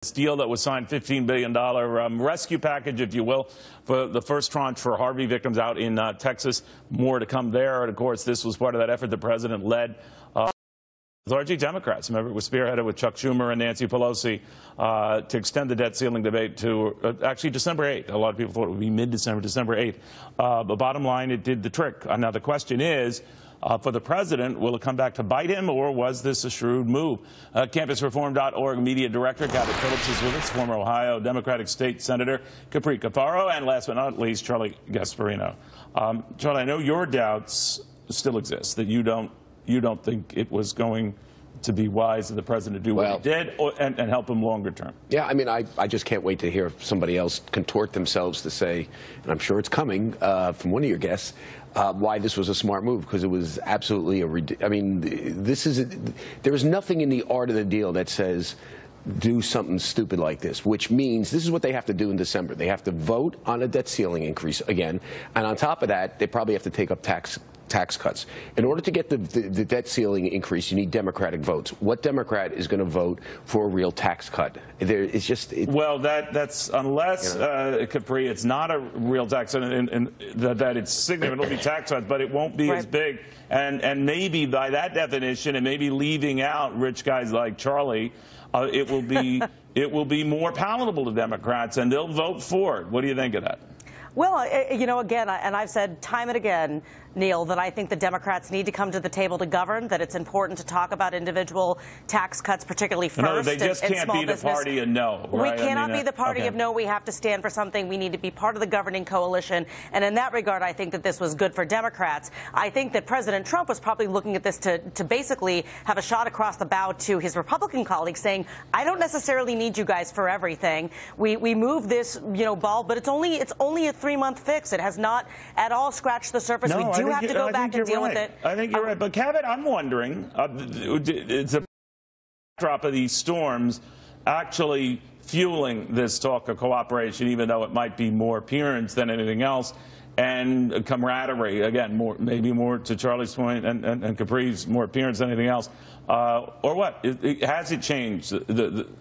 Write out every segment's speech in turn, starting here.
This deal that was signed, $15 billion rescue package, if you will, for the first tranche for Harvey victims out in Texas. More to come there. And, of course, this was part of that effort the president led. Largely Democrats. Remember, it was spearheaded with Chuck Schumer and Nancy Pelosi to extend the debt ceiling debate to actually December 8th. A lot of people thought it would be mid-December, December 8th. But bottom line, it did the trick. Now, the question is, for the president, will it come back to bite him, or was this a shrewd move? CampusReform.org media director Cabot Phillips is with us, former Ohio Democratic State Senator Capri Cafaro, and last but not least, Charlie Gasparino. Charlie, I know your doubts still exist, that you don't think it was going to be wise of the president to do what he did and help him longer term. Yeah, I mean, I just can't wait to hear somebody else contort themselves to say, and I'm sure it's coming from one of your guests, why this was a smart move, because it was absolutely I mean, there is nothing in the art of the deal that says do something stupid like this, which means this is what they have to do in December. They have to vote on a debt ceiling increase again, and on top of that, they probably have to take up tax cuts. In order to get the debt ceiling increase, you need Democratic votes. What Democrat is going to vote for a real tax cut? It's just... well, that's unless, Capri, it's not a real tax cut, and that it's significant. It'll be tax cuts, but it won't be as big. And maybe by that definition, and maybe leaving out rich guys like Charlie, it will be more palatable to Democrats, and they'll vote for it. What do you think of that? Well, you know, again, and I've said time and again, Neil, that I think the Democrats need to come to the table to govern, that it's important to talk about individual tax cuts, particularly first. No, they just can't be the party of no, right? We cannot be the party of no. We have to stand for something. We need to be part of the governing coalition. And in that regard, I think that this was good for Democrats. I think that President Trump was probably looking at this to basically have a shot across the bow to his Republican colleagues, saying, I don't necessarily need you guys for everything. We move this, ball, but it's only a 3-month fix. It has not at all scratched the surface. No, we do have to go back and deal with it. I think you're right. But, Cabot, I'm wondering, it's a backdrop of these storms actually fueling this talk of cooperation, even though it might be more appearance than anything else, and camaraderie, again, maybe more to Charlie's point and Capri's more appearance than anything else. Or what? Has it changed?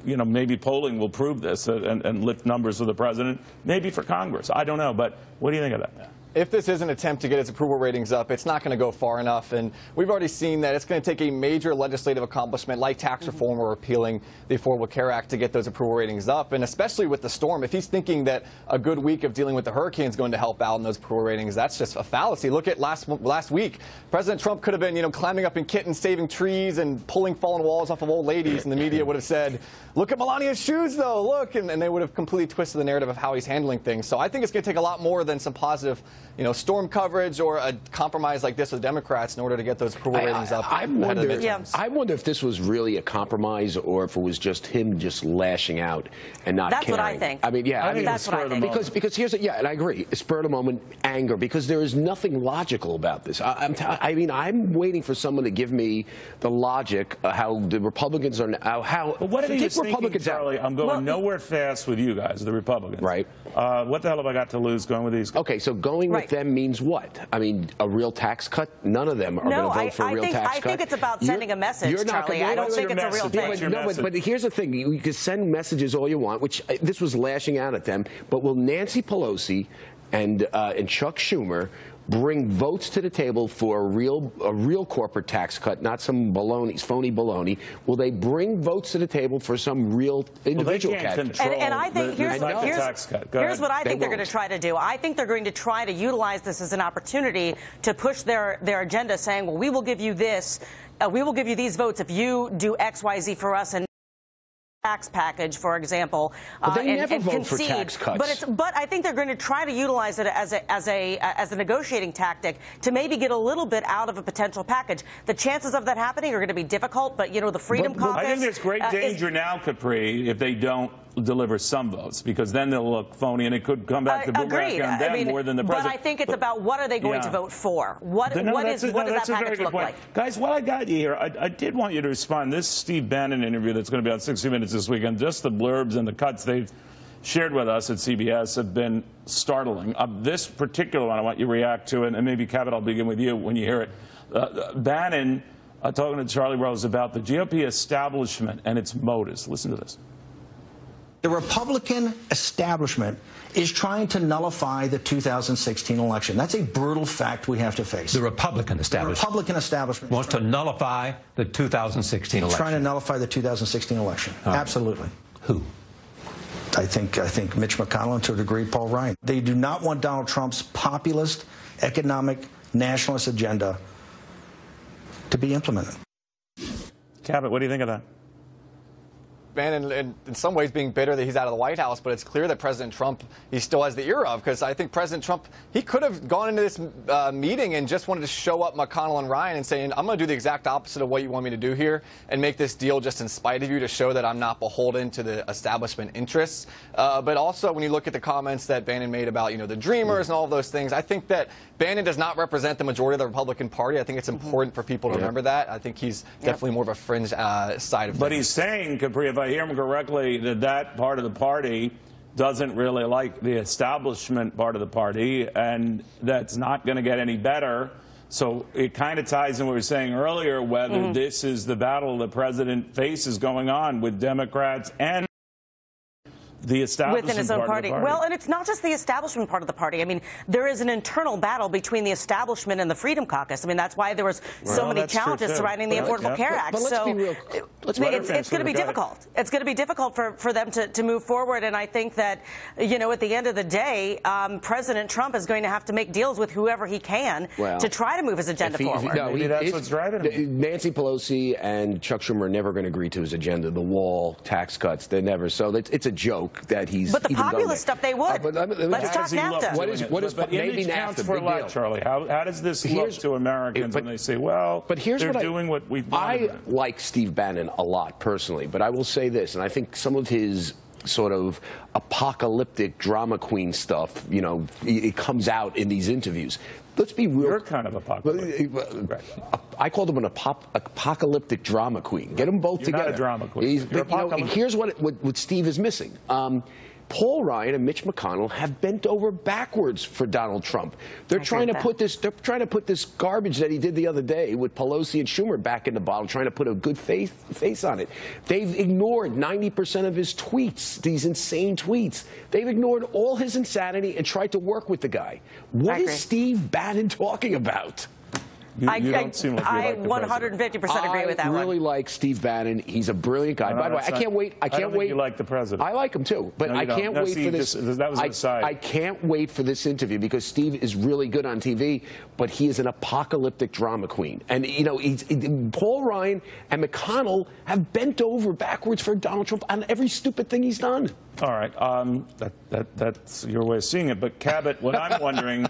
Maybe polling will prove this and lift numbers for the president, maybe for Congress. I don't know. But what do you think of that? If this is an attempt to get its approval ratings up, it's not going to go far enough. And we've already seen that it's going to take a major legislative accomplishment like tax reform or repealing the Affordable Care Act to get those approval ratings up. And especially with the storm, if he's thinking that a good week of dealing with the hurricane is going to help out in those approval ratings, that's just a fallacy. Look at last week. President Trump could have been, climbing up in kittens, saving trees and pulling fallen walls off of old ladies. And the media would have said, look at Melania's shoes, though, look. And they would have completely twisted the narrative of how he's handling things. So I think it's going to take a lot more than some positive storm coverage or a compromise like this with Democrats in order to get those approval ratings up. I wonder if this was really a compromise or if it was just him just lashing out and not caring. That's what I think. I mean, yeah, that's what I think. Because here's and I agree, spur of the moment anger, because there is nothing logical about this. I'm waiting for someone to give me the logic how the Republicans are now. What are you thinking, Charlie? I'm going nowhere fast with you guys, the Republicans. Right. What the hell have I got to lose going with these guys? Okay, so going with them means what? I mean, a real tax cut? None of them are going to vote for a real tax cut. I think it's about sending a message, Charlie. I don't think it's a real thing. No, but here's the thing. You can send messages all you want, which this was lashing out at them, but will Nancy Pelosi and Chuck Schumer bring votes to the table for a real corporate tax cut, not some phony baloney? Will they bring votes to the table for some real individual cut? And I think here's what I think they're going to try to do. I think they're going to try to utilize this as an opportunity to push their agenda, saying, well, we will give you this, we will give you these votes if you do X, Y, Z for us, and tax package, for example, but they never and vote concede. for tax cuts. But I think they're going to try to utilize it as a negotiating tactic to maybe get a little bit out of a potential package. The chances of that happening are going to be difficult, but the Freedom Caucus. I think there's great danger now, Capri, if they don't deliver some votes, because then they'll look phony and it could come back to boomerang on them more than the president. But I think it's about what are they going to vote for? What does that package look like? Guys, while I got you here, I did want you to respond. This Steve Bannon interview that's going to be on 60 Minutes this weekend, just the blurbs and the cuts they've shared with us at CBS have been startling. This particular one I want you to react to, and maybe, Cabot, I'll begin with you when you hear it. Bannon talking to Charlie Rose about the GOP establishment and its motives. Listen to this. The Republican establishment is trying to nullify the 2016 election. That's a brutal fact we have to face. The Republican establishment wants to nullify the 2016 election. Trying to nullify the 2016 election. Absolutely. Who? I think Mitch McConnell, and to a degree Paul Ryan. They do not want Donald Trump's populist, economic, nationalist agenda to be implemented. Cabot, what do you think of that? Bannon, in some ways, being bitter that he's out of the White House, but it's clear that President Trump, he still has the ear of, because I think President Trump, he could have gone into this meeting and just wanted to show up McConnell and Ryan and saying, I'm going to do the exact opposite of what you want me to do here and make this deal just in spite of you to show that I'm not beholden to the establishment interests. But also, when you look at the comments that Bannon made about, the Dreamers and all of those things, I think that Bannon does not represent the majority of the Republican Party. I think it's important for people to remember that. I think he's definitely more of a fringe side of things. But he's saying, Capri, if I hear him correctly, that part of the party doesn't really like the establishment part of the party, and that's not going to get any better. So it kind of ties in what we were saying earlier, whether this is the battle the president faces going on with Democrats and the establishment within his own party. Well, and it's not just the establishment part of the party. I mean, there is an internal battle between the establishment and the Freedom Caucus. I mean, that's why there was so many challenges surrounding the Affordable Care Act. But let's be real. It's going to be difficult. It's going to be difficult for them to move forward. And I think that, at the end of the day, President Trump is going to have to make deals with whoever he can to try to move his agenda forward. Maybe that's what's driving him. Nancy Pelosi and Chuck Schumer are never going to agree to his agenda. The wall, tax cuts, they're never. So it's a joke that he's. But the populist stuff, they would. Let's talk NAFTA. What is maybe NAFTA? For a lot, Charlie. How does this look to Americans when they say, well, they're doing what we want? I like Steve Bannon a lot personally, but I will say this, and I think some of his sort of apocalyptic drama queen stuff, it comes out in these interviews. Let's be real. You're kind of apocalyptic. Right. I called him an apocalyptic drama queen. Get them both together. Not a drama queen. Here's what Steve is missing. Paul Ryan and Mitch McConnell have bent over backwards for Donald Trump. They're trying to put this garbage that he did the other day with Pelosi and Schumer back in the bottle, trying to put a good face on it. They've ignored 90% of his tweets, these insane tweets. They've ignored all his insanity and tried to work with the guy. What is Steve Bannon talking about? I 150% agree with that one. I really like Steve Bannon. He's a brilliant guy. By the way, I can't wait. I can't wait. You like the president? I like him too, but I can't wait for this. That was an aside. I can't wait for this interview because Steve is really good on TV, but he is an apocalyptic drama queen. And Paul Ryan and McConnell have bent over backwards for Donald Trump on every stupid thing he's done. All right, that's your way of seeing it. But Cabot, what I'm wondering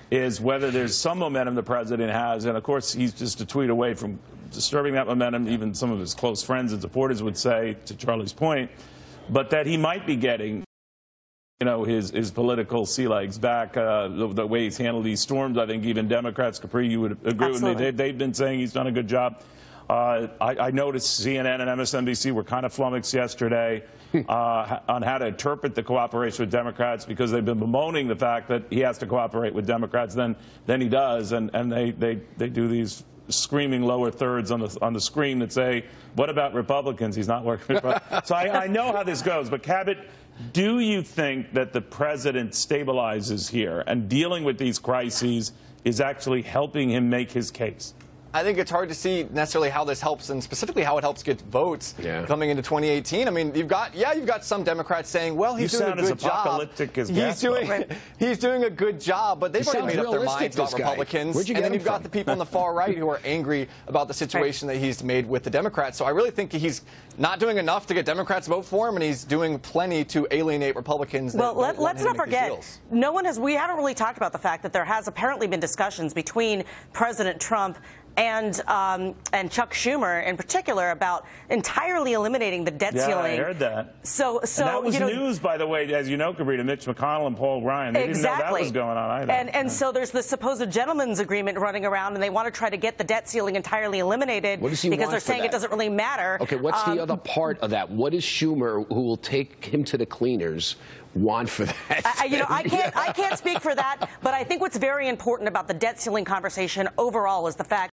is whether there's some momentum the president has, and of course he's just a tweet away from disturbing that momentum, even some of his close friends and supporters would say, to Charlie's point, but that he might be getting his political sea legs back, the way he's handled these storms. I think even Democrats, Capri, you would agree with me, they've been saying he's done a good job. I noticed CNN and MSNBC were kind of flummoxed yesterday on how to interpret the cooperation with Democrats, because they've been bemoaning the fact that he has to cooperate with Democrats, then he does, and they do these screaming lower thirds on the screen that say, what about Republicans? He's not working with Republicans. So I know how this goes, but Cabot, do you think that the president stabilizes here and dealing with these crises is actually helping him make his case? I think it's hard to see necessarily how this helps, and specifically how it helps get votes coming into 2018. I mean, you've got some Democrats saying, well, he's doing a good job. He's doing a good job, but they've already made up their minds about Republicans. And then you've got the people on the far right who are angry about the situation that he's made with the Democrats. So I really think he's not doing enough to get Democrats to vote for him, and he's doing plenty to alienate Republicans. Well, let's not forget, we haven't really talked about the fact that there has apparently been discussions between President Trump and Chuck Schumer in particular about entirely eliminating the debt ceiling. Yeah, I heard that. So and that was news, by the way, as you know, Cabrita, Mitch McConnell and Paul Ryan. They didn't know that was going on either. And so there's the supposed gentleman's agreement running around, and they want to try to get the debt ceiling entirely eliminated because they're saying it doesn't really matter. Okay, what's the other part of that? What is Schumer, who will take him to the cleaners, want for that? I can't speak for that, but I think what's very important about the debt ceiling conversation overall is the fact